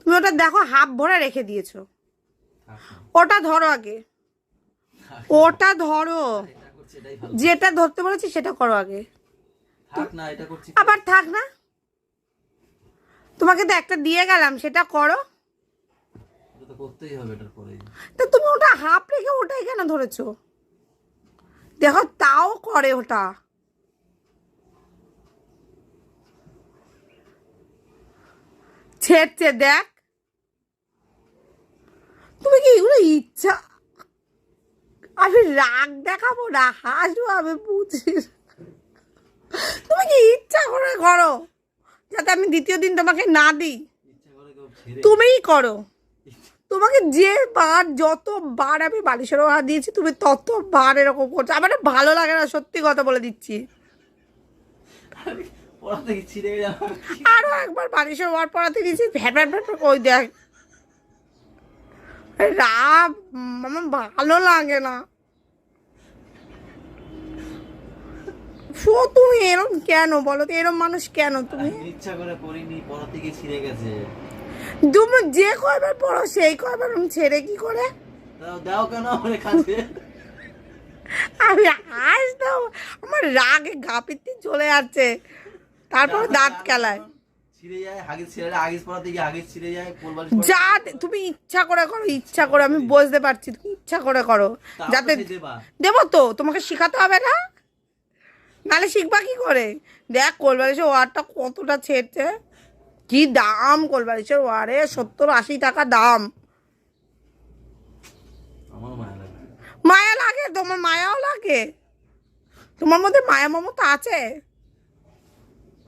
তুমি ওটা দেখো, হাফ ভরে রেখে দিয়েছো। ওটা ধরো আগে, ওটা ধরো, যেটা ধরতে বলেছি সেটা করো আগে। আবার থাক না, তোমাকে তো একটা দিয়ে গেলাম, সেটা করো। করতেই হবে এটার পরে। তো তুমি ওটা হাফ রেখে ওটাই কেন ধরেছো? দেখো তাও করে ওটা। ছেড়ছে দেখ। তুমি কি এগুলো ইচ্ছা, আমি রাগ দেখাবো না, হাসবো, আমি বুঝি। তুমি কি ইচ্ছা করে করো যাতে আমি দ্বিতীয় দিন তোমাকে না দিই? তুমিই করো। তোমাকে যে বার, যতবার আমি বালিশের ওয়ার দিয়েছি তুমি ততবার এরকম করছো। আমার ভালো লাগে না, সত্যি কথা বলে দিচ্ছি। আরো একবার বালিশের ওয়ার পড়াতে দিয়েছি, ভ্যাট ভ্যাট ভ্যাট, ওই দেখ। রাম, আমার ভালো লাগে না। তুমি এরম কেন বলো তো, এরম মানুষ কেন তুমি? ইচ্ছা করে পড়িনি, পড়া থেকে ছিঁড়ে গেছে। তুমি যে কয়বার পড়ো সেই কয়বার আমি ছেড়ে কি করে? দাও কেন আমার কাছে? আমি হাসতাম, আমার রাগে গা পিত্তি চলে যাচ্ছে, তারপর দাঁত কেলায়। ছিঁড়ে যায় হাগিস, ছিঁড়ে হাগিস পড়া থেকে হাগিস ছিঁড়ে যায়, কোলবালিশ যা তুমি ইচ্ছা করে করো, ইচ্ছা করে, আমি বুঝতে পারছি তুমি ইচ্ছা করে করো যাতে। দেবো তো, তোমাকে শেখাতে হবে না, নাহলে শিখবা কি করে? দেখ কোলবালিশের ওয়ারটা কতটা ছেড়ছে, কি দাম কোলবালিশের ওয়ারে, 70-80 টাকা দাম। আমার মায়া লাগে। মায়া লাগে? তোমার মায়াও লাগে? তোমার মধ্যে মায়া মমতা আছে?